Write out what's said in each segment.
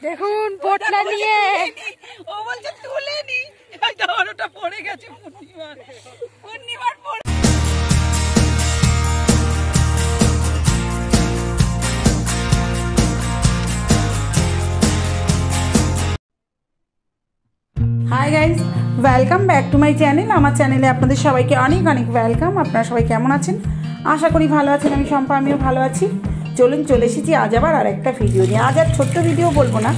দেখুন পটলা নিয়ে ও বলছে তুলে নি, ওটা পড়ে গেছে পূর্ণিমার পড়ে। Hi guys, welcome back to my channel. আমার চ্যানেলে আপনাদের সবাইকে অনেক অনেক ওয়েলকাম। আপনারা সবাই কেমন আছেন? আশা করি ভালো আছেন। আমি শম্পা, আমিও ভালো আছি। চলুন, চলে এসেছি আজ আবার আর একটা ভিডিও নিয়ে। আজ আর ছোট্ট ভিডিও বলবো না,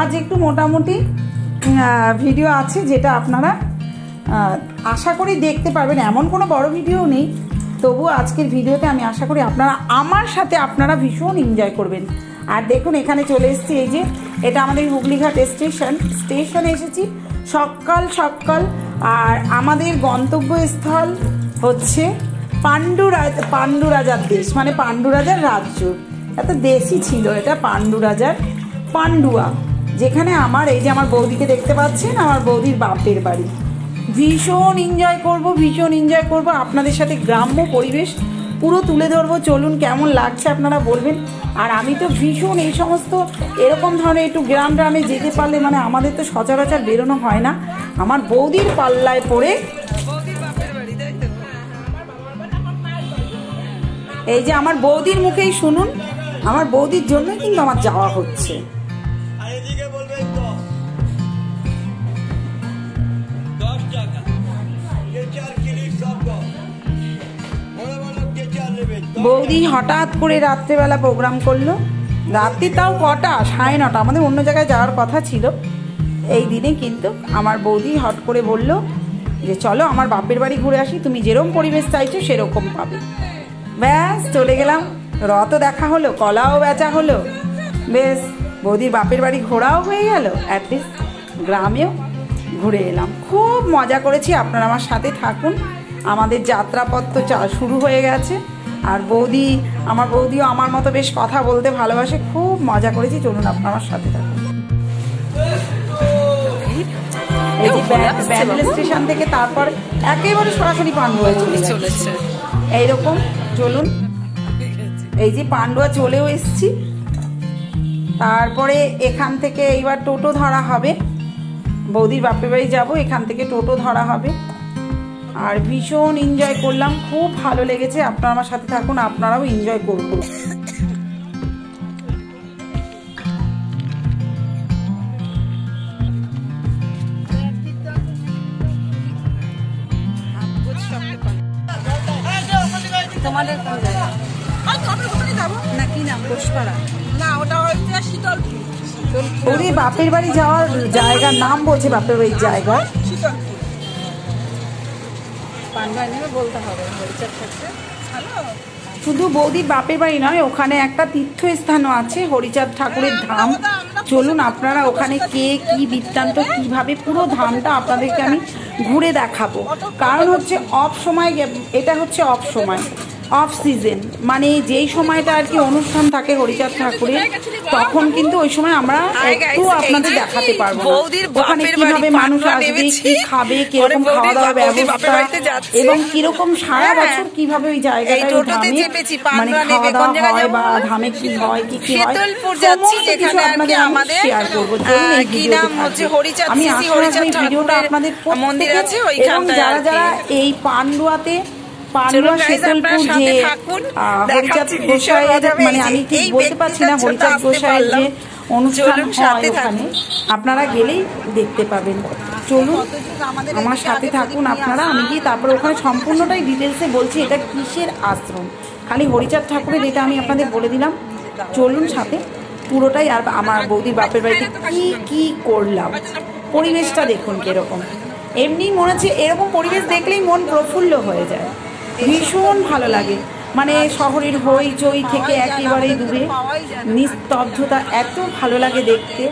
আজ একটু মোটামুটি ভিডিও আছে, যেটা আপনারা আশা করি দেখতে পারবেন। এমন কোনো বড় ভিডিও নেই, তবুও আজকের ভিডিওতে আমি আশা করি আপনারা আমার সাথে আপনারা ভীষণ এনজয় করবেন। আর দেখুন, এখানে চলে এসেছি। এই যে এটা আমাদের হুগলিঘাট স্টেশনে এসেছি সকাল সকাল। আর আমাদের গন্তব্যস্থল হচ্ছে পাণ্ডুরাজার দেশ, মানে পাণ্ডুরাজার রাজ্য। এত দেশই ছিল এটা, পাণ্ডুরাজার পান্ডুয়া, যেখানে আমার এই যে আমার বৌদিকে দেখতে পাচ্ছেন, আমার বৌদির বাপের বাড়ি। ভীষণ এনজয় করব আপনাদের সাথে। গ্রাম্য পরিবেশ পুরো তুলে ধরবো। চলুন, কেমন লাগছে আপনারা বলবেন। আর আমি তো ভীষণ এই সমস্ত এরকম ধরনের একটু গ্রামে যেতে পারলে, মানে আমাদের তো সচরাচর বেরোনো হয় না। আমার বৌদির পাল্লায় পড়ে এই যে আমার বৌদির মুখেই শুনুন, আমার বৌদির জন্য কিন্তু আমার যাওয়া হচ্ছে। বৌদি হঠাৎ করে রাত্রেবেলা প্রোগ্রাম করলো। রাত্রি তাও কটা, 9:30। আমাদের অন্য জায়গায় যাওয়ার কথা ছিল এই দিনে, কিন্তু আমার বৌদি হট করে বলল যে চলো আমার বাপের বাড়ি ঘুরে আসি, তুমি যেরকম পরিবেশ চাইছো সেরকম পাবে। ব্যাস চলে গেলাম। রথ দেখা হলো, কলাও বেচা হলো, বেশ বৌদির বাপের বাড়ি ঘোরাও হয়ে গেল, অ্যাটলিস্ট গ্রামেও ঘুরে এলাম। খুব মজা করেছি। আপনারা আমার সাথে থাকুন। আমাদের যাত্রাপথ তো শুরু হয়ে গেছে। আর আমার বৌদিও আমার মতো বেশ কথা বলতে ভালোবাসে। খুব মজা করেছি। চলুন, আপনারা আমার সাথে থাকুন। এই যে ব্যান্ডেল স্টেশন থেকে তারপর একেবারে সরাসরি পান্ডুয়া চলেছে এইরকম। চলুন, এই যে পান্ডুয়া চলেও এসছি। তারপরে এখান থেকে এইবার টোটো ধরা হবে। বৌদির বাপের বাড়ি যাবো, এখান থেকে টোটো ধরা হবে। আর ভীষণ এনজয় করলাম, খুব ভালো লেগেছে। আপনারা আমার সাথে থাকুন, আপনারাও এনজয় করুন। তোমাদের কোন জায়গা? নাকি নাম ঘোষপাড়া? না, ওটা হচ্ছে শীতলপুর। ওরে বাপের বাড়ি যাওয়ার জায়গার নাম বলছে, বাপের বাড়ির জায়গা বলতে হবে। শুধু বৌদির বাপের বাড়ি নয়, ওখানে একটা তীর্থস্থানও আছে, হরিচাঁদ ঠাকুরের ধাম। চলুন, আপনারা ওখানে কে কি বৃত্তান্ত, কিভাবে পুরো ধামটা আপনাদেরকে আমি ঘুরে দেখাবো। কারণ হচ্ছে অফ সময়, এটা হচ্ছে অফ সময়, অফ সিজন, মানে যেই সময়টা আর কি অনুষ্ঠান থাকে হরিচাঁদ ঠাকুরের, তখন কিন্তু ওই সময় আমরা একটু আপনাদের দেখাতে পারবো না। ওখানে কিভাবে মানুষ আসবে, কি খাবে, কিরকম খাওয়া দাওয়ার ব্যবস্থা, এবং কিরকম সারা বছর কিভাবে ওই জায়গাটা মানে খাওয়া দাওয়া হয়, বা ধামে কি হয়, কি কি হয়, সমস্ত কিছু আপনাদের আমি শেয়ার করবো। আমি আশা রাখবো এই ভিডিওটা আপনাদের প্রত্যেকে, এবং যারা যারা এই পান্ডুয়াতে পান্ডুয়া শীতলপুর যে হরিচাঁদ গোসাইয়ের, মানে আমি ঠিক বলতে পারছি না, হরিচাঁদ গোসাইয়ের যে অনুষ্ঠান হয় ওখানে আপনারা গেলেই দেখতে পাবেন। চলুন, আমার সাথে থাকুন আপনারা। আমি গিয়ে তারপরে ওখানে সম্পূর্ণটাই ডিটেলসে বলছি এটা কিসের আশ্রম। খালি হরিচাঁদ ঠাকুরের এটা আমি আপনাদের বলে দিলাম। চলুন সাথে পুরোটাই। আর আমার বৌদির বাপের বাড়িতে কি কি করলাম, পরিবেশটা দেখুন কিরকম। এমনি মনে হচ্ছে এরকম পরিবেশ দেখলেই মন প্রফুল্ল হয়ে যায়, ভীষণ ভালো লাগে। মানে শহরের হইচই থেকে একেবারেই দূরে নিস্তব্ধতা, এত ভালো লাগে দেখতে।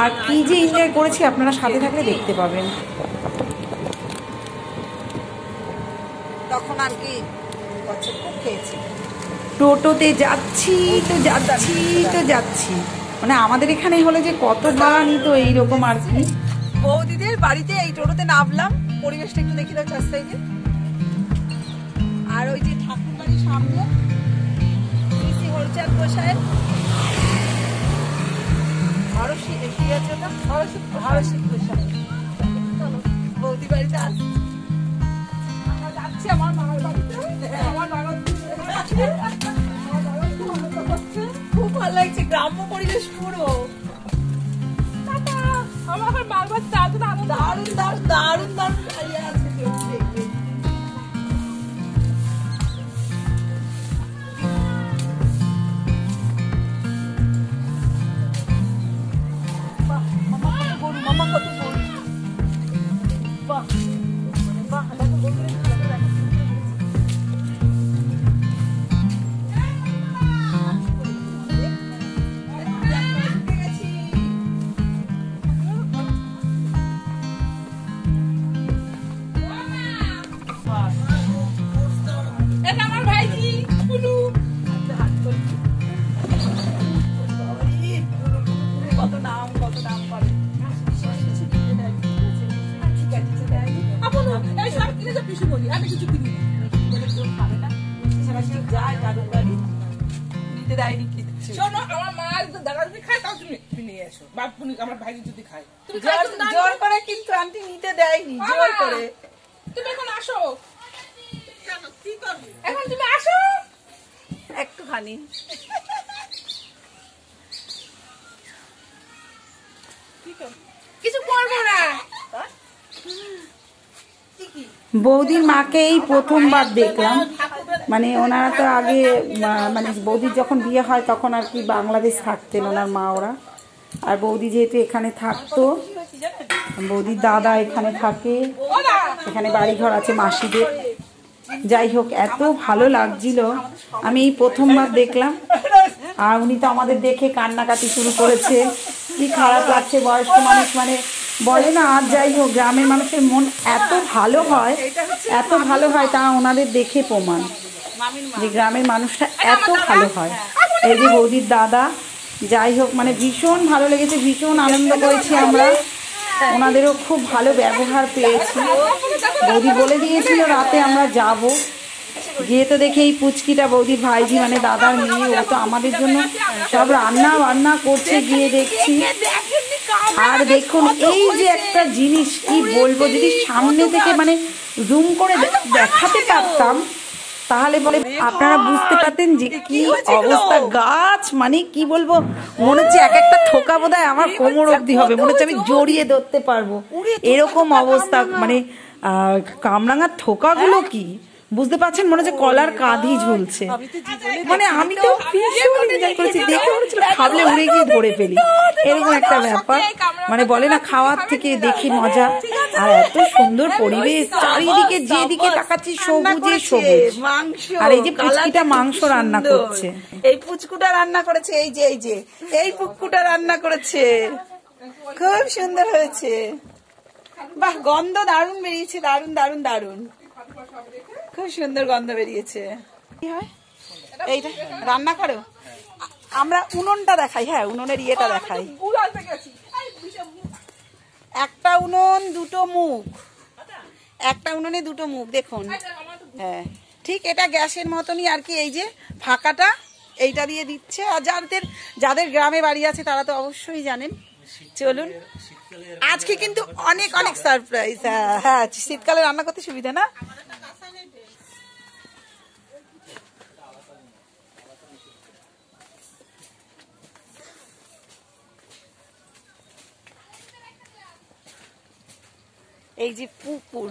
আর কি যে এনজয় করেছি আপনারা সাথে থাকলে দেখতে পাবেন। তখন আর কি খেয়েছি, টোটোতে যাচ্ছি, মানে আমাদের এখানে হলে যে কত ভাড়া নিত এইরকম আর কি। বৌদিদের বাড়িতে এই টোটোতে নামলাম। পরিবেশটা একটু দেখি দাও চার সাইডে। আর ওই যে ঠাকুর বাড়ির সামনে হরিচাঁদ গোসাইয়ের আরো শুয়ে আছে ওটা আরো শীঘ্র চলো বৌদি বাড়িতে আসছি আমরা যাচ্ছি আমার মামার বাড়িতে আমার বাবা খুব ভালো লাগছে গ্রাম্য পরিবেশ পুরো আমার বারবার দারুণ দারুণ দারুণ দারুণ দারুণ খাইয়ে আছে দেখবে মামা কত গরু বাহ বাহ দেখো গরু জোর করে কিন্তু আন্টি নিতে দেয়নি জোর করে তুমি এখন আসো কি করবে এখন তুমি আসো একটুখানি কিছু করবো না বৌদির মাকে এই প্রথমবার দেখলাম, মানে ওনারা তো আগে মানে বৌদির যখন বিয়ে হয় তখন আর কি বাংলাদেশ থাকতেন ওনার মা ওরা, আর বৌদি যেহেতু এখানে থাকতো, বৌদির দাদা এখানে থাকে, এখানে বাড়িঘর আছে মাসিদের। যাই হোক, এত ভালো লাগছিল, আমি এই প্রথমবার দেখলাম। আর উনি তো আমাদের দেখে কান্নাকাটি শুরু করেছে, কি খারাপ লাগছে, বয়স্ক মানুষ মানে বলে না। আর যাই হোক, গ্রামের মানুষের মন এত ভালো হয়, এত ভালো হয়, তা ওনাদের দেখে প্রমাণ যে গ্রামের মানুষটা এত ভালো হয়। এই যে বৌদির দাদা, যাই হোক মানে ভীষণ ভালো লেগেছে, ভীষণ আনন্দ করেছি আমরা, ওনাদেরও খুব ভালো ব্যবহার পেয়েছি। বৌদি বলে দিয়েছিল রাতে আমরা যাব, গিয়ে তো দেখে এই পুচকিটা বৌদির ভাইজি মানে দাদার মেয়ে, ও তো আমাদের জন্য সব রান্না বান্না করছে, গিয়ে দেখছি। আর দেখুন এই যে একটা জিনিস, কি বলবো, যদি সামনে থেকে মানে জুম করে দেখাতে পারতাম তাহলে বলে আপনারা বুঝতে পারতেন যে কি অবস্থা। গাছ মানে কি বলবো, মনে হচ্ছে এক একটা থোকা বোধহয় আমার কোমর অবধি হবে, মনে হচ্ছে আমি জড়িয়ে ধরতে পারবো, এরকম অবস্থা। মানে কামরাঙার থোকাগুলো কি বুঝতে পারছেন, মনে হচ্ছে কলার কাঁধি ঝুলছে। মানে আমি তো ভীষণ এনজয় করেছি, দেখে মনে হচ্ছিল খাবলে উড়ে গিয়ে ধরে ফেলি, এরকম একটা ব্যাপার। মানে বলে না, খাওয়ার থেকে দেখি মজা। আর এত সুন্দর পরিবেশ, চারিদিকে যেদিকে তাকাচ্ছি সবুজে সবুজ। আর এই যে পুচকিটা মাংস রান্না করছে, এই পুচকুটা রান্না করেছে, এই যে এই যে এই পুচকুটা রান্না করেছে, খুব সুন্দর হয়েছে। বাহ, গন্ধ দারুণ বেরিয়েছে, দারুণ দারুণ দারুণ, খুব সুন্দর গন্ধ বেরিয়েছে। কি হয় এইটা রান্না করো, আমরা উনুনটা দেখাই, হ্যাঁ উনুনের ইয়েটা দেখাই। একটা উনুন দুটো মুখ, একটা উনুনে দুটো মুখ দেখুন। হ্যাঁ ঠিক, এটা গ্যাসের মতনই আর কি। এই যে ফাঁকাটা এইটা দিয়ে দিচ্ছে। আর যাদের গ্রামে বাড়ি আছে তারা তো অবশ্যই জানেন। চলুন, আজকে কিন্তু অনেক অনেক সারপ্রাইজ। হ্যাঁ, শীতকালে রান্না করতে সুবিধা না। এই যে পুকুর,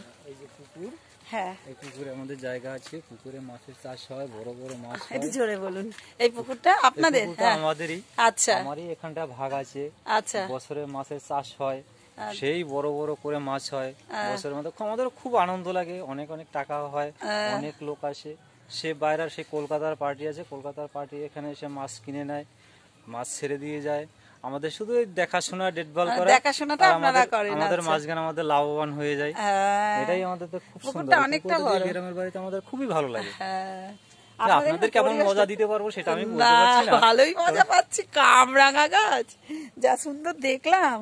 হ্যাঁ এই পুকুরে আমাদের জায়গা আছে, পুকুরে মাছের চাষ হয়, বড় বড় মাছ হয়। একটু জোরে বলুন। এই পুকুরটা আপনাদের? হ্যাঁ আমাদেরই। আচ্ছা, আমারই এখানটা ভাগ আছে। আচ্ছা, বছরে মাছের চাষ হয়, সেই বড় বড় করে মাছ হয় বছরের মধ্যে। আমাদের খুব আনন্দ লাগে, অনেক অনেক টাকা হয়, অনেক লোক আসে। সে বাইরের সে কলকাতার পার্টি আছে, কলকাতার পার্টি এখানে এসে মাছ কিনে নেয়, মাছ ছেড়ে দিয়ে যায়। আমাদের শুধু দেখাশোনা, দেখভাল করা, দেখাশোনাটা আপনারা করেন। আমাদের মাঝখানে আমাদের লাভবান হয়ে যায়, এটাই আমাদের তো খুব সুন্দর। অনেকটা বড়, গ্রামের বাড়িতে আমাদের খুবই ভালো লাগে। আপনাদের কেমন মজা দিতে পারবো সেটা আমি বলতে পারছি না। ভালোই মজা পাচ্ছি। কামরাঙা গাছ যা সুন্দর দেখলাম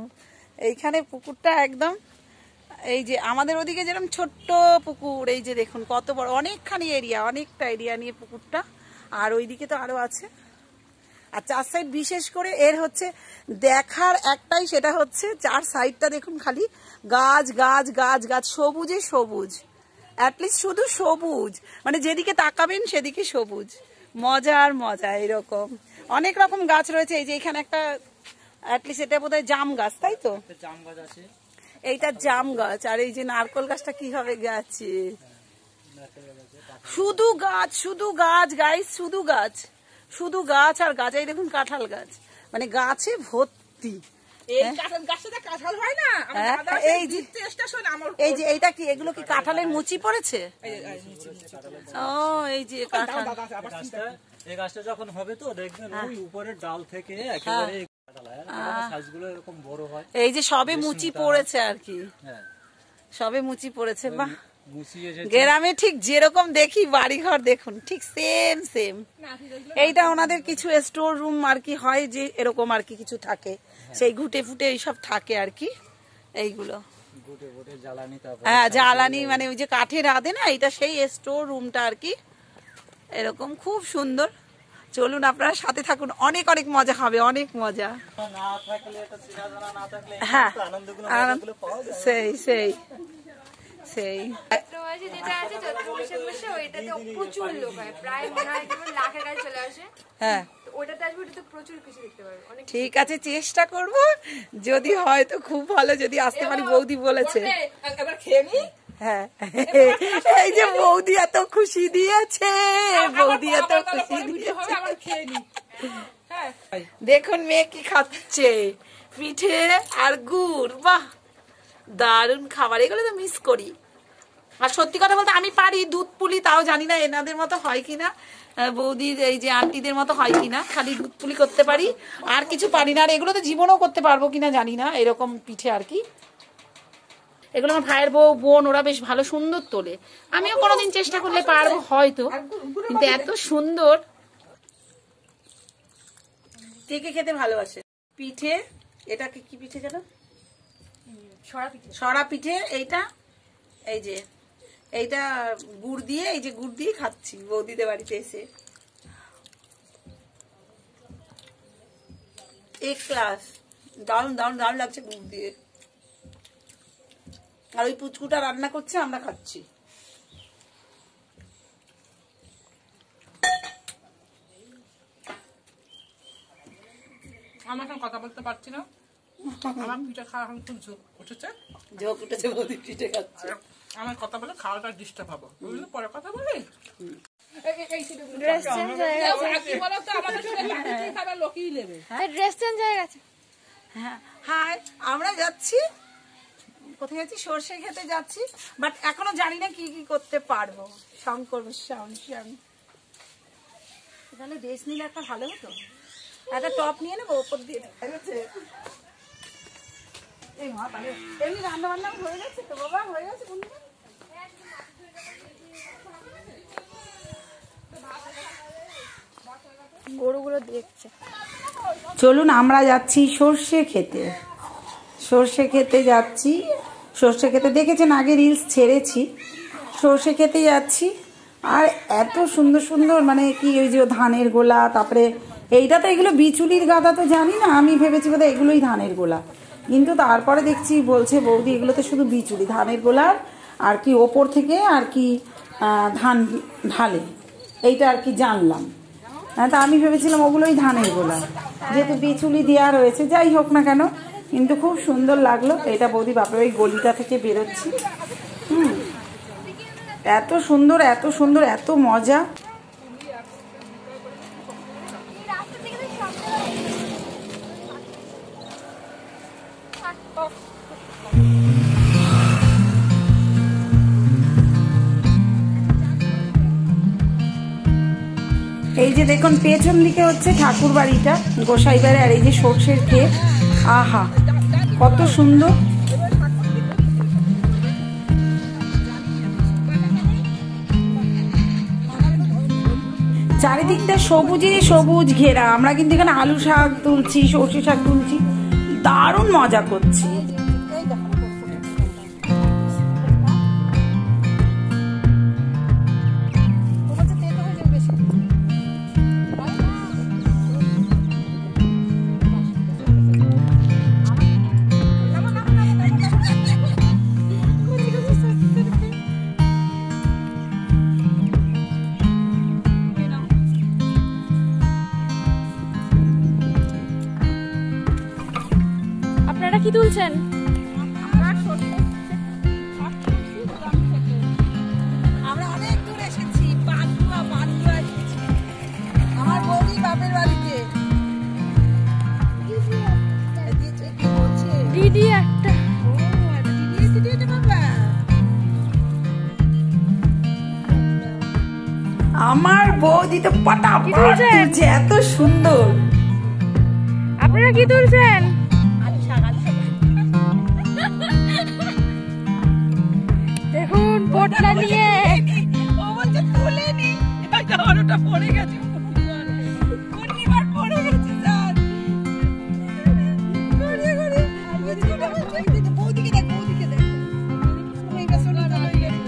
এইখানে, পুকুরটা একদম এই যে আমাদের ওদিকে যেরকম ছোট্ট পুকুর, এই যে দেখুন কত বড়, অনেকখানি এরিয়া, অনেকটা এরিয়া নিয়ে পুকুরটা। আর ওইদিকে তো আরো আছে, আর চার সাইড বিশেষ করে এর হচ্ছে দেখার একটাই, সেটা হচ্ছে চার সাইডটা দেখুন খালি গাছ গাছ গাছ গাছ, সবুজে সবুজ, অ্যাটলিস্ট শুধু সবুজ, মানে যেদিকে তাকাবেন সেদিকে সবুজ, মজা আর মজা। এরকম অনেক রকম গাছ রয়েছে। এই যে এখানে একটা অ্যাটলিস্ট এটা বোধহয় জাম গাছ, তাই তো? জাম গাছ আছে, এইটা জাম গাছ। আর এই যে নারকল গাছটা কিভাবে গেছে, শুধু গাছ শুধু গাছ গাইস, শুধু গাছ শুধু গাছ আর গাছ। এই দেখুন কাঁঠাল গাছ, মানে গাছে ভর্তি। এই যে এইটা কি, এগুলো কি কাঁঠালের মুচি পড়েছে? ও এই যে কাঁঠাল, এই গাছটা যখন হবে তো দেখবেন ওই উপরের ডাল থেকে একেবারে সাইজগুলো এরকম বড় হয়। এই যে সবে মুচি পড়েছে আর কি, সবে মুচি পড়েছে। বাহ, গ্রামে ঠিক যেরকম দেখি বাড়িঘর দেখুন ঠিক সেম সেম। এইটা ওনাদের কিছু স্টোর রুম আর কি হয়, যে এরকম আর কি কিছু থাকে, সেই ঘুটে ফুটে এইসব থাকে আর কি এইগুলো। হ্যাঁ জ্বালানি, মানে ওই যে কাঠের রাঁধে না, এটা সেই স্টোর রুমটা আর কি। এরকম খুব সুন্দর। চলুন আপনারা সাথে থাকুন, অনেক অনেক মজা হবে, অনেক মজা। হ্যাঁ সেই সেই সেই হ্যাঁ ঠিক আছে, চেষ্টা করব, যদি হয় তো খুব ভালো, যদি আসতে পারি। বৌদি বলেছে, হ্যাঁ এই যে বৌদি এত খুশি দিয়েছে, বৌদি এত খুশি দিয়েছে। দেখুন মেয়ে কি খাচ্ছে, পিঠে আর গুড়। বাহ, দারুণ খাবার, এগুলো তো মিস করি। আর সত্যি কথা বলতে আমি পারি দুধ পুলি, তাও জানি না এনাদের মতো হয় কিনা, বৌদি এই যে আন্টিদের মতো হয় কিনা। খালি দুধ পুলি করতে পারি, আর কিছু পারি না। আর এগুলো তো জীবনেও করতে পারবো কিনা জানি না, এরকম পিঠে আর কি। এগুলো আমার ভাইয়ের বউ বোন ওরা বেশ ভালো সুন্দর তোলে, আমিও কোনোদিন চেষ্টা করলে পারবো হয়তো, কিন্তু এত সুন্দর। কে কে খেতে ভালোবাসে পিঠে? এটা কি পিঠে যেন? সরা পিঠে। এইটা এই যে এইটা গুড় দিয়ে, এই যে গুড় দিয়ে খাচ্ছি বৌদিদের বাড়িতে এসে। এক ক্লাস দারুণ দারুণ দারুণ লাগছে গুড় দিয়ে। আর ওই পুচকুটা রান্না করছে, আমরা খাচ্ছি। আমার এখন কথা বলতে পারছি না, আমার পিঠে খাওয়া এখন খুব ঝোঁক উঠেছে, ঝোঁক উঠেছে, বৌদি পিঠে খাচ্ছে। আমার কথা বলে খাওয়াটা ডিস্টার্ব হবো, বুঝলি? পরে কথা বলি। হ্যাঁ আমরা যাচ্ছি, কোথায় যাচ্ছি? সর্ষে খেতে যাচ্ছি, বাট এখনো জানি না কি কি করতে পারবো। শঙ্কর তাহলে ড্রেস নিলে একটা ভালো হতো, একটা টপ নিয়ে নেবো ওপর দিয়ে। এমনি রান্না বান্না হয়ে গেছে তো বাবা, হয়ে গেছে। গরুগুলো দেখছে। চলুন আমরা যাচ্ছি সর্ষে খেতে, সর্ষে খেতে যাচ্ছি। সর্ষে খেতে দেখেছেন, আগে রিলস ছেড়েছি। সর্ষে খেতে যাচ্ছি, আর এত সুন্দর সুন্দর, মানে কি ওই যে ধানের গোলা, তারপরে এইটা তো এগুলো বিচুলির গাদা তো জানি না, আমি ভেবেছি বোধহয় এগুলোই ধানের গোলা, কিন্তু তারপরে দেখছি বলছে বৌদি এগুলোতে শুধু বিচুলি, ধানের গোলার আর কি ওপর থেকে আর কি ধান ঢালে, এইটা আর কি জানলাম। তা আমি ভেবেছিলাম ওগুলোই ধানের গোলা, যেহেতু বিচুলি দেওয়া রয়েছে। যাই হোক না কেন, কিন্তু খুব সুন্দর লাগলো। এটা বৌদি বাপরে ওই গলিটা থেকে বেরোচ্ছি, এত সুন্দর এত সুন্দর, এত মজা। এই যে দেখুন পেছন দিকে হচ্ছে ঠাকুর বাড়িটা, গোসাই বাড়ি। আর এই যে সর্ষের ক্ষেত, আহা কত সুন্দর। চারিদিকটা সবুজে সবুজ ঘেরা। আমরা কিন্তু এখানে আলু শাক তুলছি, সর্ষে শাক তুলছি, দারুণ মজা করছি। কি তুলছেন? আমরা অনেক দূর এসেছি, পান্ডুয়া এসেছি আমার বৌদি বাপের বাড়িতে। দিদি একটা আমার বৌদি তো পটাপট তুলছে, এত সুন্দর। আপনারা কি তুলছেন? দেখুন পোটলা নিয়ে ও বলছে তুলেনি, এটা ওটা পড়ে গেছে, পরিবার পড়ে গেছে স্যার। বৌদিকে দেখ, বৌদিকে দেখ, এইটা শোনা না হয়ে গেছে।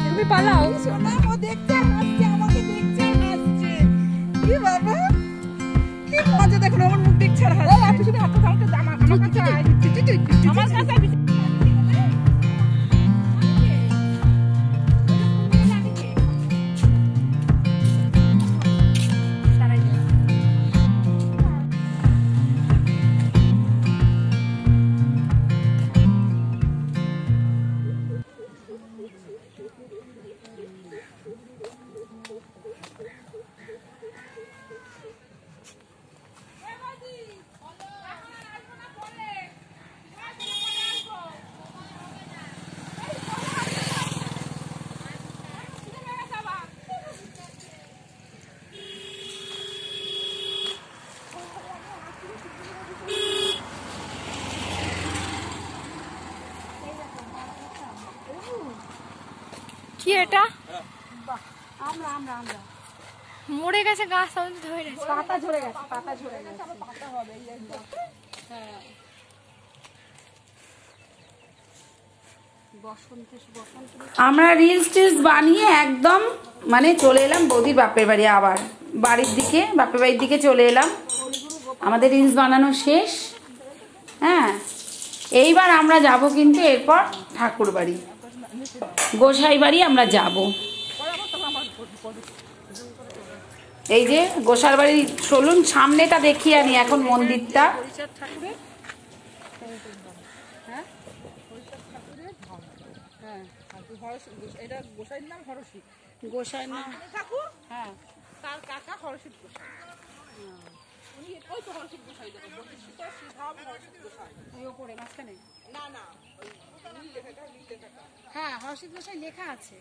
তুমি পালাও। শোনা, ও দেখছে হাসছে, আমাকে দেখছে হাসছে। কি বাবা, কি মজা! দেখুন আমার মুখ দেখছে আর হাসছে। আপনি শুধু হাতটা আমাকে আমার কাছে আয়, আমার কাছে আয়। কি এটা? মরে গেছে গাছ, আমি ধরে গেছে, পাতা ঝরে গেছে, পাতা ঝরে গেছে। পাতা হবে এই একদম। হ্যাঁ, আমরা রিলস টিলস বানিয়ে একদম মানে চলে এলাম বৌদির বাপের বাড়ি, আবার বাড়ির দিকে, বাপের বাড়ির দিকে চলে এলাম। আমাদের রিলস বানানো শেষ। হ্যাঁ, এইবার আমরা যাব কিন্তু এরপর ঠাকুর বাড়ি, গোসাই বাড়ি আমরা যাব। এই যে গোসাই বাড়ি, চলুন সামনেটা দেখিয়ে আনি এখন মন্দিরটা। গোসাই নাম ঠাকুর, হ্যাঁ, তার কাকা হরষিত গোসাই। উনি ওই তো হরষিত গোসাই, দেখো প্রতিষ্ঠিত শ্রীধাম হরষিত গোসাই। ওই ওপরে মাঝখানে, না না, ওই নীল লেখাটা, নীল লেখাটা। হ্যাঁ হর্ষিত গোসাই লেখা আছে।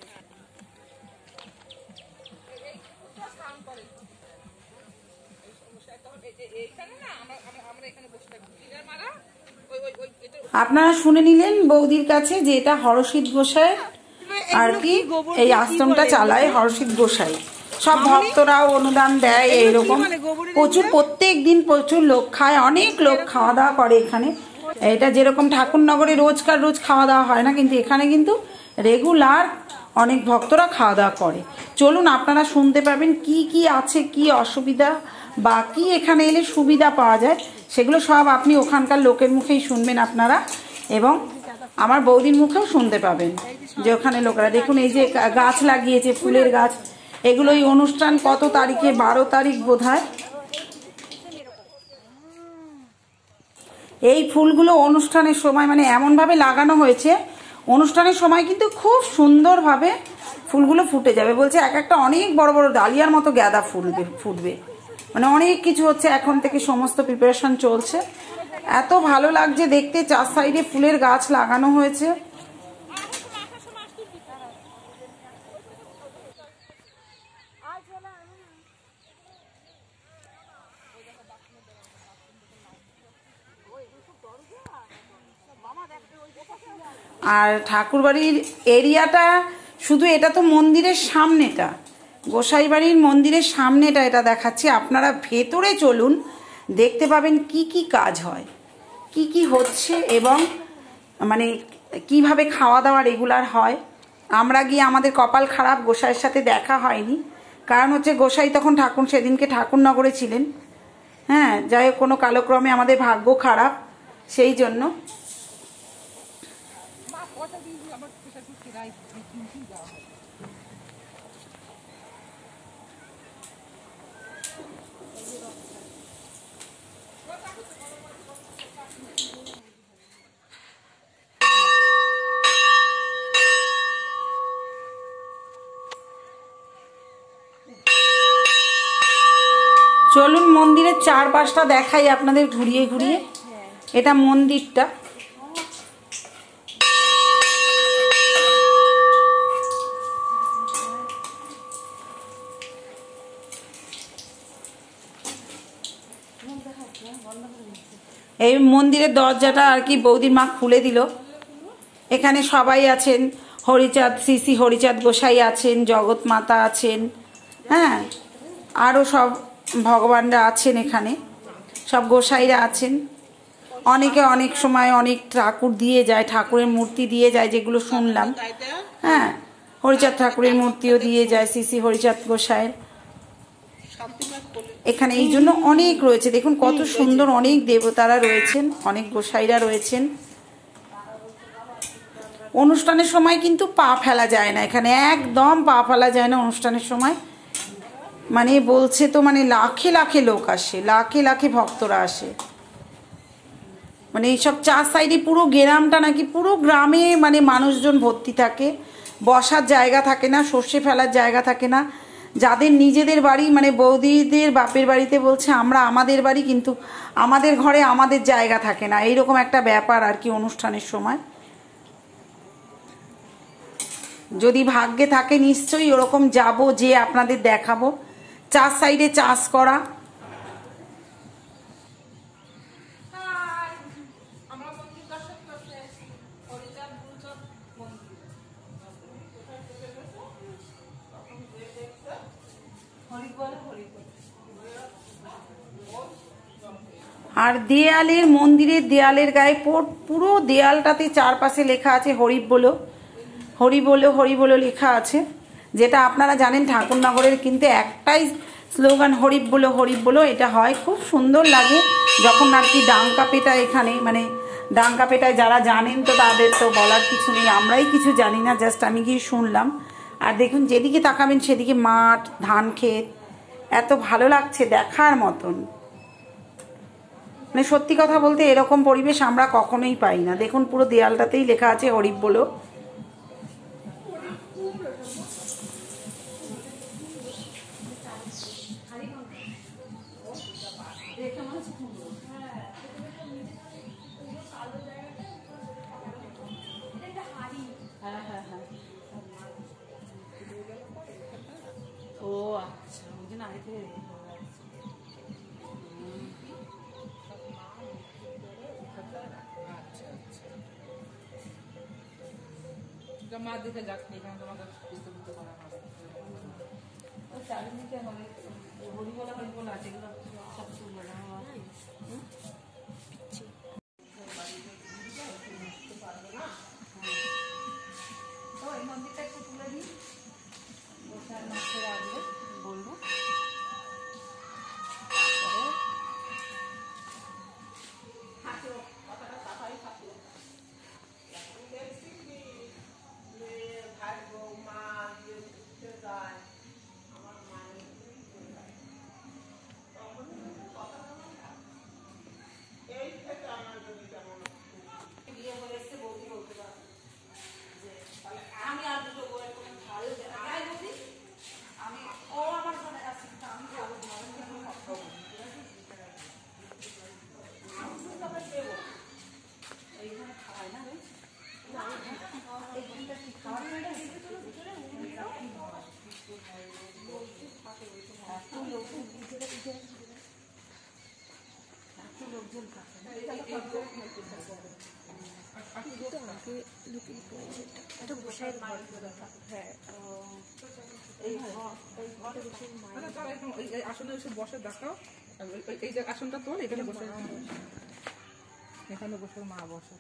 এইখানে না আমরা এখানে বসে থাকি, তীরের মারা ওই ওই ওই এটা। আপনারা শুনে নিলেন বৌদির কাছে যে এটা হরষিত গোসাই আর কি, এই আশ্রমটা চালায় হরষিত গোসাই। সব ভক্তরাও অনুদান দেয়, এইরকম প্রচুর, প্রত্যেক দিন প্রচুর লোক খায়, অনেক লোক খাওয়া দাওয়া করে এখানে। এটা যেরকম ঠাকুরনগরে রোজকার রোজ খাওয়া দাওয়া হয় না, কিন্তু এখানে কিন্তু রেগুলার অনেক ভক্তরা খাওয়া দাওয়া করে। চলুন আপনারা শুনতে পাবেন কি কি আছে, কি অসুবিধা বা কি এখানে এলে সুবিধা পাওয়া যায়, সেগুলো সব আপনি ওখানকার লোকের মুখেই শুনবেন আপনারা, এবং আমার বৌদির মুখেও শুনতে পাবেন যে ওখানে লোকেরা। দেখুন এই যে গাছ লাগিয়েছে, ফুলের গাছ, এগুলো এই অনুষ্ঠান কত তারিখে, 12 তারিখ বোধহয়। এই ফুলগুলো অনুষ্ঠানের সময় মানে এমনভাবে লাগানো হয়েছে, অনুষ্ঠানের সময় কিন্তু খুব সুন্দরভাবে ফুলগুলো ফুটে যাবে। বলছে এক একটা অনেক বড় বড় ডালিয়ার মতো গাঁদা ফুটবে, মানে অনেক কিছু হচ্ছে এখন থেকে, সমস্ত প্রিপারেশন চলছে। এত ভালো লাগছে দেখতে, চার সাইডে ফুলের গাছ লাগানো হয়েছে। আর ঠাকুরবাড়ির এরিয়াটা শুধু, এটা তো মন্দিরের সামনেটা, গোসাই বাড়ির মন্দিরের সামনেটা এটা দেখাচ্ছি। আপনারা ভেতরে চলুন, দেখতে পাবেন কি কি কাজ হয়। কি কি হচ্ছে এবং মানে কিভাবে খাওয়া দাওয়া রেগুলার হয়। আমরা গিয়ে আমাদের কপাল খারাপ, গোসাইয়ের সাথে দেখা হয়নি, কারণ হচ্ছে গোসাই তখন সেদিনকে ঠাকুরনগরে ছিলেন। হ্যাঁ, যাই হোক, কোনো কালক্রমে আমাদের ভাগ্য খারাপ, সেই জন্য। চলুন মন্দিরের চারপাশটা দেখাই আপনাদের ঘুরিয়ে ঘুরিয়ে। এটা মন্দিরটা। এই মন্দিরের দরজাটা আর কি বৌদির মা খুলে দিল। এখানে সবাই আছেন, হরিচাঁদ, শ্রী হরিচাঁদ গোসাই আছেন, জগৎ মাতা আছেন, হ্যাঁ, আরও সব ভগবানরা আছেন, এখানে সব গোসাইরা আছেন। অনেকে অনেক সময় অনেক ঠাকুর দিয়ে যায়, ঠাকুরের মূর্তি দিয়ে যায়, যেগুলো শুনলাম। হ্যাঁ, হরিচাঁদ ঠাকুরের মূর্তিও দিয়ে যায় শ্রী হরিচাঁদ গোসাইয়ের। এখানে এই জন্য অনেক রয়েছে, দেখুন কত সুন্দর, অনেক দেবতারা রয়েছেন, অনেক গোসাইরা রয়েছেন। অনুষ্ঠানের সময় কিন্তু পা ফেলা যায় না, এখানে একদম পা ফেলা যায় না অনুষ্ঠানের সময়। মানে বলছে তো, মানে লাখে লাখে লোক আসে, লাখে লাখে ভক্তরা আসে। মানে এইসব চার সাইডে পুরো গ্রামটা নাকি, পুরো গ্রামে মানে মানুষজন ভর্তি থাকে, বসার জায়গা থাকে না, সর্ষে ফেলার জায়গা থাকে না। যাদের নিজেদের বাড়ি, মানে বৌদিদের বাপের বাড়িতে বলছে আমরা আমাদের বাড়ি, কিন্তু আমাদের ঘরে আমাদের জায়গা থাকে না, এইরকম একটা ব্যাপার আর কি অনুষ্ঠানের সময়। যদি ভাগ্যে থাকে নিশ্চয়ই ওরকম যাব, যে আপনাদের দেখাবো। চার সাইডে চাষ করা, আর দেয়ালের, মন্দিরের দেয়ালের গায়ে পুরো দেয়ালটাতে চারপাশে লেখা আছে হরি বলো, হরি বলো, হরি বলো লেখা আছে। যেটা আপনারা জানেন ঠাকুরনগরের কিন্তু একটাই স্লোগান, হরি বলো, হরি বলো। এটা হয়, খুব সুন্দর লাগে যখন আর কি ডাঙ্কা পেটায় এখানে, মানে ডাঙ্কা পেটায়। যারা জানেন তো তাদের তো বলার কিছু নেই, আমরাই কিছু জানি না, জাস্ট আমি গিয়ে শুনলাম। আর দেখুন যেদিকে তাকাবেন সেদিকে মাঠ, ধান ক্ষেত, এত ভালো লাগছে, দেখার মতন। মানে সত্যি কথা বলতে এরকম পরিবেশ আমরা কখনোই পাই না। দেখুন পুরো দেয়ালটাতেই লেখা আছে হরি বলো। ও আচ্ছা, ওই জন্য আগে থেকে মা দেখে যাক, এখানে তোমাকে বুঝতে পারা চারিদিকে হরিবলা হরিবলা আছে, এগুলো সব সুন্দর। এই মন্দিরটা একটু তুলে দিই, বসার মাঠে রাখবে বলবো। আসনে এসে বসে দেখাও, এই যে আসনটা তোল, এখানে বসে। এখানে বসে মা বসে।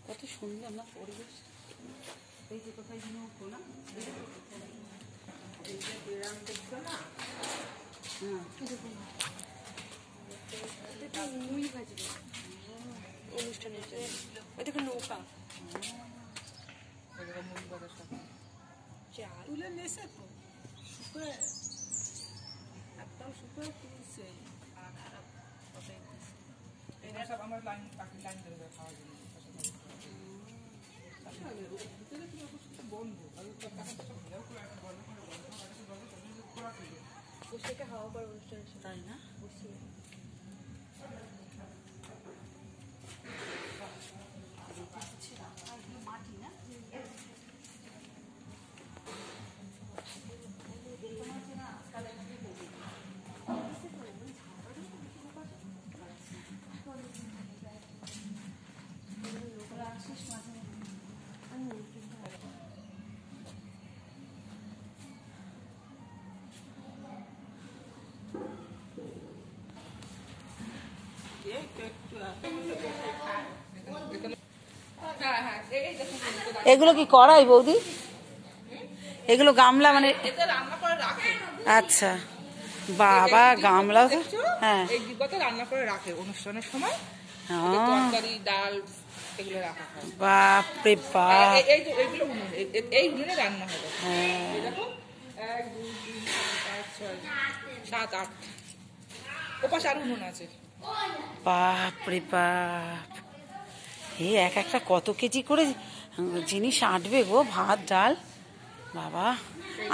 কত সুন্দর না পরিবেশ। এই যে কোথায় যেন উঠো না, গ্রাম দেখছো না? হ্যাঁ, মুড়ি ভাজবে অনুষ্ঠানের জন্য। ওই দেখুন নৌকা তুলে নেছে তো, শুকিয়ে একটাও শুকিয়ে তুলছে। এটা সব আমার লাইন পাখি লাইন দেবে খাওয়ার জন্য। তাই না? এগুলো কি কড়াই বৌদি? এগুলো গামলা মানে? এতে রান্না করে রাখে। আচ্ছা, বাবা গামলা তো। হ্যাঁ, এই ডিব্বাতে রান্না করে রাখে অনুষ্ঠানের সময়। হ্যাঁ, তরকারি ডাল এগুলো রাখা হয়। বাপরে বাপ। এই যে এইগুলো উনুন, এই উনুনে রান্না হবে। হ্যাঁ, এই দেখো 1 2 3 4 5 6 7 8 ওপাশে আর উনুন আছে। বাপরে বাপ। এই এক একটা কত কেজি করে জিনিস আঁটবে গো, ভাত ডাল। বাবা,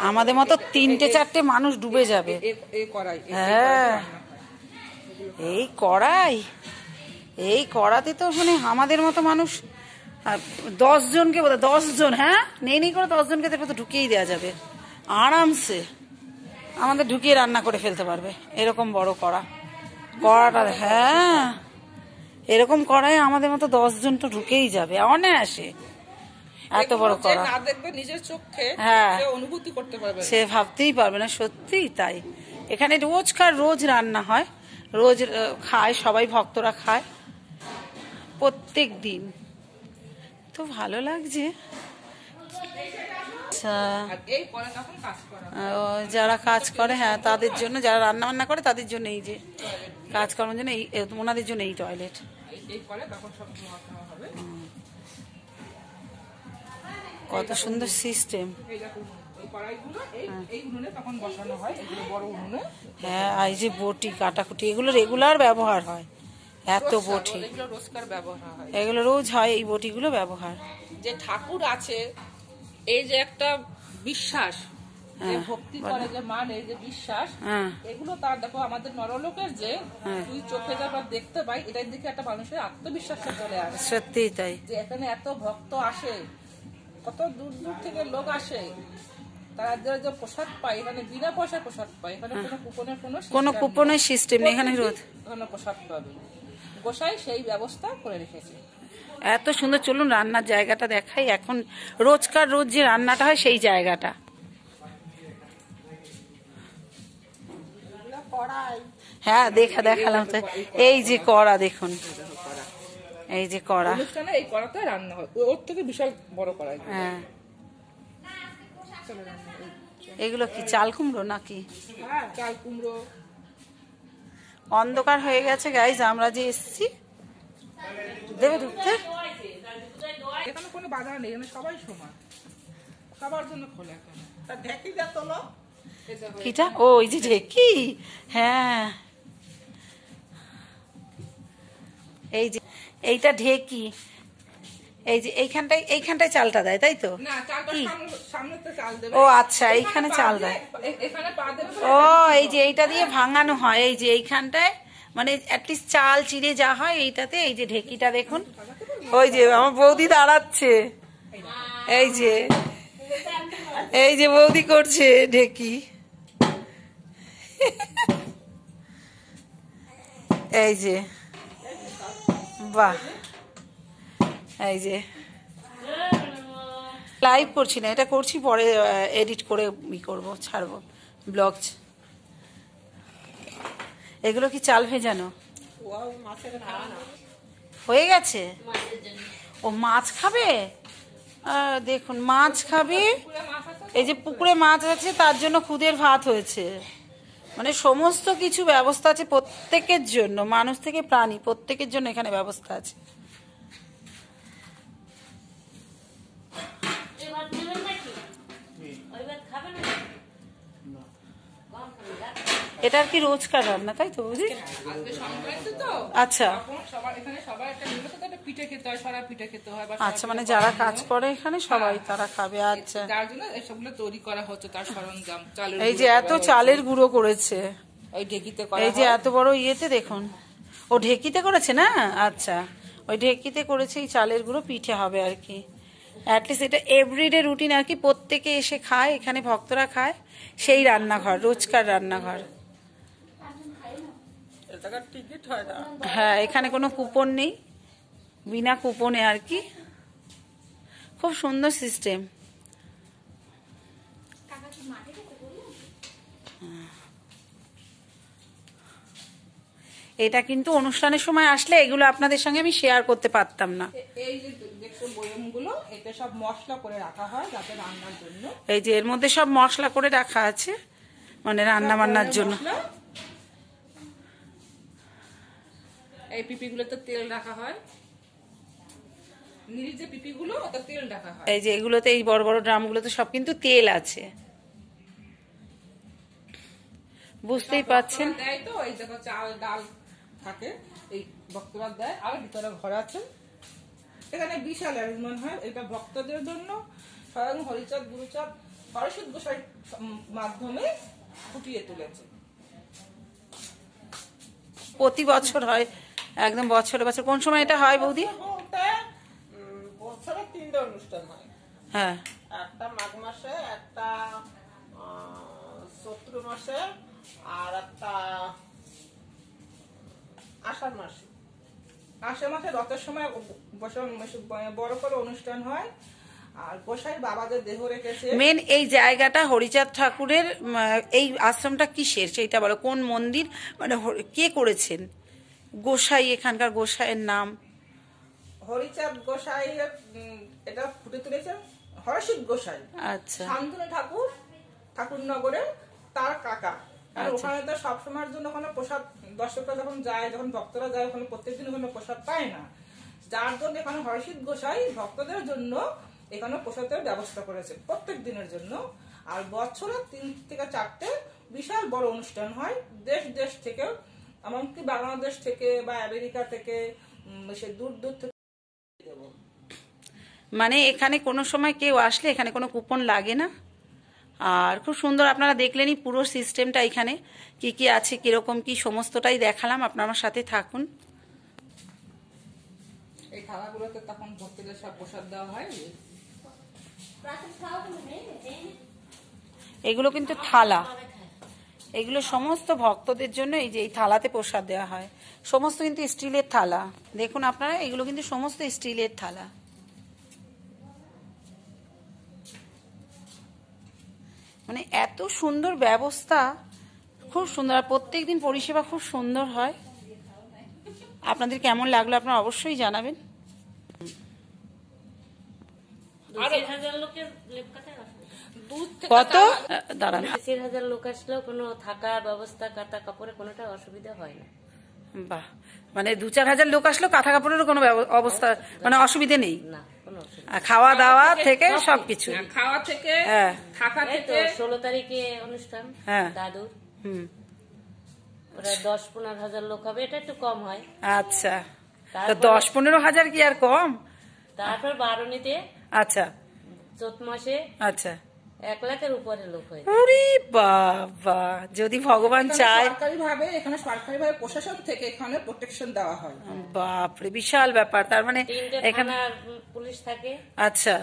আমাদের মতো 3-4টে মানুষ ডুবে যাবে। এই কড়াই, হ্যাঁ, এই কড়াই, এই কড়াতে তো মানে আমাদের মতো মানুষ 10 জনকে, বোধ 10 জন, হ্যাঁ নেই করে 10 জনকে তো ঢুকিয়েই দেওয়া যাবে আরামসে। আমাদের ঢুকিয়ে রান্না করে ফেলতে পারবে এরকম বড় কড়াটা। হ্যাঁ, এরকম কড়াই আমাদের মতো 10 জন তো ঢুকেই যাবে অনায়াসে। এত বড় কড়া না দেখবে নিজের চোখে, হ্যাঁ, সে অনুভূতি করতে পারবে, সে ভাবতেই পারবে না। সত্যিই তাই। এখানে রোজ রান্না হয়, রোজ খায় সবাই, ভক্তরা খায় প্রত্যেক দিন। তো ভালো লাগছে। আচ্ছা, এই পরে তখন কাজ করা যারা কাজ করে, হ্যাঁ তাদের জন্য, যারা রান্না বান্না করে তাদের জন্য এই যে কাজকর্মের জন্য এই ওনাদের জন্য এই টয়লেট। এই পরে তখন সব ধোয়া হবে। কত সুন্দর সিস্টেম। এই দেখো এই কড়াইগুলো এই উনুনে তখন বসানো হয়, এগুলো বড় উনুনে। হ্যাঁ, এই যে বটি কাটাকুটি এগুলো রেগুলার ব্যবহার হয়। এত বটি, এগুলো রোজকার ব্যবহার হয়, এগুলো রোজ হয় এই বটিগুলো ব্যবহার। যে ঠাকুর আছে, এই যে একটা বিশ্বাস, যে ভক্তি করে, যে মানে, যে বিশ্বাস, এগুলো তার দেখো আমাদের নরলোকের যে তুই চোখে যাবার দেখতে পাই, এটার দিকে একটা মানুষের আত্মবিশ্বাসটা চলে আসে। সত্যিই তাই। যে এখানে এত ভক্ত আসে, কত দূর দূর থেকে লোক আসে, তারা যে প্রসাদ পায়, এখানে বিনা পয়সায় প্রসাদ পায়। এখানে কোনো কুপনের সিস্টেম নেই, এখানে রোজ প্রসাদ পাবে। গোসাই সেই ব্যবস্থা করে রেখেছে। এত সুন্দর। চলুন রান্নার জায়গাটা দেখাই। এখন রোজ যে রান্নাটা হয় সেই জায়গাটা। হ্যাঁ, দেখালাম তো। এই যে কড়া দেখুন, এই যে কড়া, অনুষ্ঠানে এই কড়াতে রান্না হয়, ওর থেকে বিশাল বড় কড়াই। হ্যাঁ, এগুলো কি চাল কুমড়ো নাকি? হ্যাঁ, চাল কুমড়ো। অন্ধকার হয়ে গেছে গাইজ, আমরা যে এসছি। দেবে ঢুকতে? এখানে কোনো বাধা নেই, এখানে সবাই সমান, সবার জন্য খোলা। এখানে তার ঢেকিটা তোলো। কিটা? ও, এই যে ঢেকি। হ্যাঁ, এই যে এইটা ঢেকি। এই যে এইখানটায় চালটা দেয়, তাই তো? না, চালটা সামনে তো চাল দেবে। ও আচ্ছা, এইখানে চাল দেয়। এখানে পা দেবে। ও, এই যে এইটা দিয়ে ভাঙানো হয়, এই যে এইখানটায়, মানে অ্যাটলিস্ট চাল চিড়ে যা হয় এইটাতে। এই যে ঢেকিটা দেখুন, ওই যে আমার বৌদি দাঁড়াচ্ছে, এই যে বৌদি করছে ঢেকি। এই যে, বাহ, এই যে লাইভ করছি না, এটা করছি পরে এডিট করে করবো, ছাড়বো ব্লগ। এগুলো কি চাল ভেজানো হয়ে গেছে? ও মাছ খাবে, দেখুন মাছ খাবে। এই যে পুকুরে মাছ আছে তার জন্য খুদের ভাত হয়েছে, মানে সমস্ত কিছু ব্যবস্থা আছে প্রত্যেকের জন্য, মানুষ থেকে প্রাণী প্রত্যেকের জন্য এখানে ব্যবস্থা আছে। এটা আর কি রোজকার রান্না, তাই তো বুঝি? আচ্ছা আচ্ছা, মানে যারা কাজ করে এখানে সবাই তারা খাবে। আচ্ছা, তৈরি করা হচ্ছে তার সরঞ্জাম। এই যে এত চালের গুঁড়ো করেছে, ওই ঢেকিতে এই যে এত বড় ইয়েতে দেখুন, ও ঢেকিতে করেছে না? আচ্ছা, ওই ঢেকিতে করেছে এই চালের গুঁড়ো, পিঠে হবে আর কি। অ্যাটলিস্ট এটা এভরিডে রুটিন আর কি, প্রত্যেকে এসে খায় এখানে, ভক্তরা খায়, সেই রান্নাঘর, রোজকার রান্নাঘর। হ্যাঁ, এখানে কোনো কুপন নেই, বিনা কুপনে আর কি, খুব সুন্দর সিস্টেম। এটা কিন্তু অনুষ্ঠানের সময় আসলে এগুলো আপনাদের সঙ্গে আমি শেয়ার করতে পারতাম না। এই যে দেখছো বয়মগুলো, এতে সব মশলা করে রাখা হয় যাতে রান্নার জন্য। এই যে এর মধ্যে সব মশলা করে রাখা আছে, মানে রান্না বান্নার জন্য। এই পিপিগুলোতে তেল রাখা হয়, নীল যে পিপিগুলো ওতে তেল রাখা হয়। এই যে এগুলোতে, এই বড় বড় ড্রামগুলোতে সব কিন্তু তেল আছে, বুঝতেই পাচ্ছেন। দেয় তো, এই দেখো চাল ডাল থাকে, এই ভক্তরা দেয়। আর ভিতরে ঘর আছে, এখানে বিশাল অ্যারেঞ্জমেন্ট হয়। এটা ভক্তদের জন্য স্বয়ং হরিচাঁদ গুরুচাঁদ হরসুদ গোসাইর মাধ্যমে ফুটিয়ে তুলেছে। প্রতি বছর হয় একদম, বছরে বছর। কোন সময় এটা হয় বৌদি? বছরে 3টে অনুষ্ঠান হয়। হ্যাঁ, একটা মাঘ মাসে, একটা চৈত্র মাসে, আর একটা আষাঢ় মাসে। আষাঢ় মাসে রথের সময় বড় করে অনুষ্ঠান হয়। আর গোসাই বাবাদের দেহ রেখেছে। মেন এই জায়গাটা হরিচাঁদ ঠাকুরের, এই আশ্রমটা কিসের সেইটা বলো, কোন মন্দির, মানে কে করেছেন? গোসাই, এখানকার গোসাইয়ের নাম? হরিচাঁদ গোসাই এটা ফুটে তুলেছেন হরসুদ গোসাই। আচ্ছা, শান্তনু ঠাকুর ঠাকুরনগরে তার কাকা। আর ওখানে তো সবসময়ের জন্য ওখানে প্রসাদ, দর্শকরা যখন যায়, যখন ভক্তরা যায়, ওখানে প্রত্যেকদিন ওখানে প্রসাদ পায় না, যার জন্য এখানে হরসুদ গোসাই ভক্তদের জন্য এখানে প্রসাদের ব্যবস্থা করেছে প্রত্যেক দিনের জন্য। আর বছরে 3 থেকে 4টে বিশাল বড় অনুষ্ঠান হয়, দেশ দেশ থেকে, এমনকি বাংলাদেশ থেকে বা আমেরিকা থেকে, সে দূর দূর থেকে। মানে এখানে কোনো সময় কেউ আসলে এখানে কোনো কুপন লাগে না। আর খুব সুন্দর, আপনারা দেখলেনই পুরো সিস্টেমটা, এখানে কি কি আছে, কিরকম কি, সমস্তটাই দেখালাম। আপনারা আমার সাথে থাকুন। এই থালাগুলোতে তখন ভক্তদের সব প্রসাদ দেওয়া হয়। এগুলো কিন্তু থালা, এগুলো সমস্ত ভক্তদের জন্য। এই যে এই থালাতে প্রসাদ দেওয়া হয়, সমস্ত কিন্তু স্টিলের থালা। দেখুন আপনারা, এগুলো কিন্তু সমস্ত স্টিলের থালা। মানে এত সুন্দর ব্যবস্থা, খুব সুন্দর। আর প্রত্যেকদিন পরিষেবা খুব সুন্দর হয়। আপনাদের কেমন লাগলো আপনারা অবশ্যই জানাবেন। কত দাঁড়ান, 20,000 লোক আসলেও কোনো থাকা ব্যবস্থা, কাটা কাপড়ে কোনোটা অসুবিধা হয় না। বাহ, মানে 2-4 হাজার লোক আসলেও কাঁথা কাপড়েরও কোনো অবস্থা, মানে অসুবিধে নেই। না, কোনো অসুবিধা। আর খাওয়া দাওয়া থেকে সবকিছু, খাওয়া থেকে, হ্যাঁ, থাকা এই তো থেকে। 16 তারিখে অনুষ্ঠান হ্যাঁ, দাদুর, হুম, ওরা 10-15 হাজার লোক হবে, এটা একটু কম হয়। আচ্ছা, তো 10-15 হাজার কি আর কম? তারপর বারণীতে, আচ্ছা, চৈত মাসে আচ্ছা, 1 লাখের উপরে লোক হয়। ওরে বাবা, যদি ভগবান চায়। এখানে সরকারিভাবে প্রশাসন থেকে এখানে প্রোটেকশন দেওয়া হয়। বাপরে, বিশাল ব্যাপার। তার মানে 3টে এখানে থানার পুলিশ থাকে। আচ্ছা,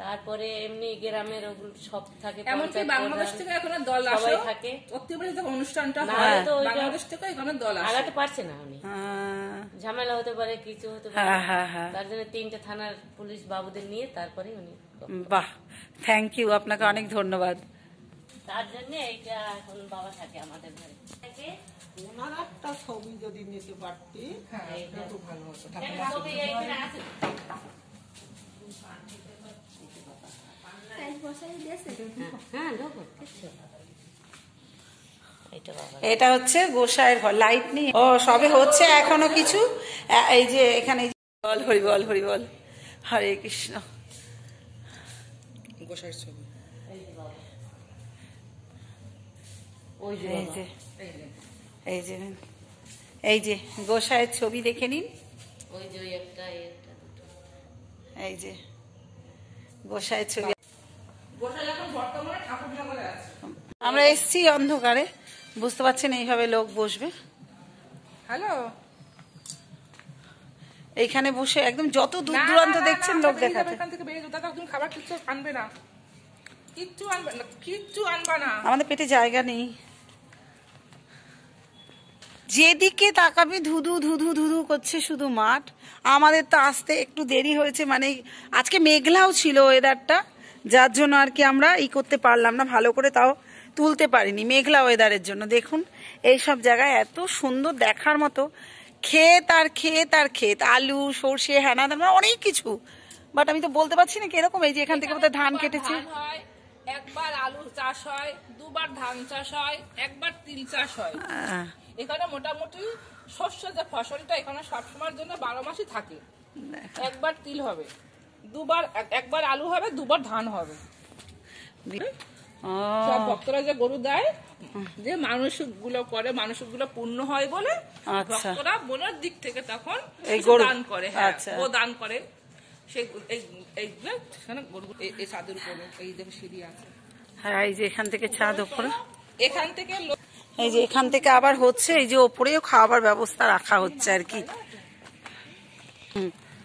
তারপরে এমনি গ্রামের ওগুলো সব থাকে, এমনকি পঞ্চায়েত বাংলাদেশ প্রধান, থেকে এখানে দল আসে, সবাই থাকে। অতিবারে যখন অনুষ্ঠানটা না হয় হলে তো ওইটা বাংলাদেশ থেকে এখানে দল আসে। আগাতে পারছে না উনি, ঝামেলা হতে পারে, কিছু হতে পারে, হ্যাঁ হ্যাঁ হ্যাঁ, তার জন্য 3টে থানার পুলিশ বাবুদের নিয়ে তারপরে উনি বাহ, থ্যাংক ইউ, আপনাকে অনেক ধন্যবাদ। তার জন্য এইটা এখন বাবা থাকে আমাদের ঘরে। ওনার একটা ছবি যদি নিতে পারতি খুব ভালো হতো। একটা ছবি এইখানে আছে। হ্যাঁ, ঢোকো, কিচ্ছু হবে না। এইটা বাবা। এটা হচ্ছে গোসাইয়ের ঘর, লাইট নেই, ও সবে হচ্ছে এখনো কিছু। এই যে এখানে বল হরিবল হরিবল, হরে কৃষ্ণ। গোসাইয়ের ছবি। ওই যে এই যে এই যে এই যে গোসাইয়ের ছবি দেখে নিন। ওই যে একটা একটা দুটো। এই যে গোসাইয়ের ছবি। আমরা এসছি অন্ধকারে, বুঝতে পারছেন, এইভাবে লোক বসবে। হ্যালো, এইখানে বসে একদম যত দূর দূরান্ত দেখছেন লোক দেখাচ্ছে। এখান থেকে বেরিয়ে দাদা, তুমি খাবার কিচ্ছু আনবে না, কিচ্ছু আনবে না, কিচ্ছু আনবা না। আমাদের পেটে জায়গা নেই, যেদিকে তাকাবি ধুধু ধুধু ধুধু করছে শুধু মাঠ। আমাদের তো আসতে একটু দেরি হয়েছে, মানে আজকে মেঘলাও ছিল ওয়েদারটা, যার জন্য আর কি আমরা করতে পারলাম না, ভালো করে তাও তুলতে পারিনি মেঘলা ওয়েদারের জন্য। দেখুন এইসব জায়গায় এত সুন্দর দেখার মতো ক্ষেত আর ক্ষেত আর ক্ষেত, আলু সর্ষে হ্যানা ত্যানা অনেক কিছু, বাট আমি তো বলতে পারছি না কিরকম। এই যে এখান থেকে বোধহয় ধান কেটেছে, ধান হয়, একবার আলু চাষ হয়, দুবার ধান চাষ হয়, একবার তিল চাষ হয়। এখানে মোটামুটি শস্য যে ফসলটা এখানে সবসময়ের জন্য 12 মাসই থাকে। একবার তিল হবে, একবার আলু হবে, দুবার ধান হবে। সব ভক্তরা যে গরু দেয়, যে মানসিকগুলো করে, মানসিকগুলো পূর্ণ হয় বলে ভক্তরা মনের দিক থেকে তখন দান করে। হ্যাঁ, ও দান করে। এইগুলো সেখানে গরু এই ছাদের উপরে এই দেখো সিঁড়ি আছে। হ্যাঁ, এই যে এখান থেকে ছাদ উপরে, এখান থেকে এই যে এখান থেকে আবার হচ্ছে, এই যে ওপরেও খাওয়াবার ব্যবস্থা রাখা হচ্ছে আর কি।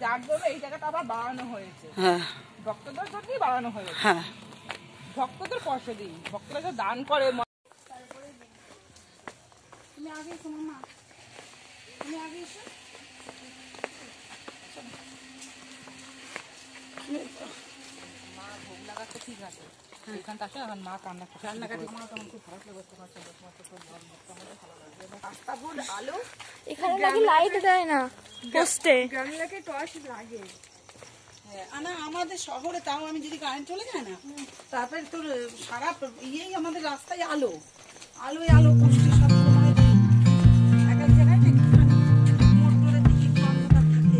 যার জন্য এই জায়গাটা আবার বাড়ানো হয়েছে। হ্যাঁ, ভক্তদের জন্যই বাড়ানো হয়েছে। হ্যাঁ, ভক্তদের পয়সা দিই, ভক্তরা যে দান করে। তুমি আগে এসো মামা, তুমি আগে এসো। মা ভোগ লাগাচ্ছে, ঠিক আছে, এখানটা আসে এখন মা কান্নাকাটি মা তখন খুব খারাপ লাগে। রাস্তাগুলো আলো, এখানে নাকি লাইট দেয় না পোস্টে, গ্রামে নাকি টর্চ লাগে। না আমাদের শহরে তাও আমি যদি কারেন্ট চলে যায় না, তারপরে তোর সারা ইয়েই আমাদের রাস্তায় আলো, আলোয় আলো পোস্টে সব মানে এক এক জায়গায় না একটুখানি মোটরের দিকে একটু অন্ধকার থাকে।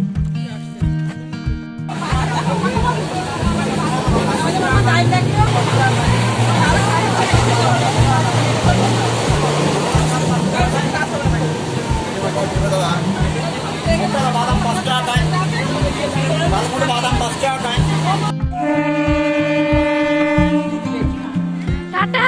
টাটা।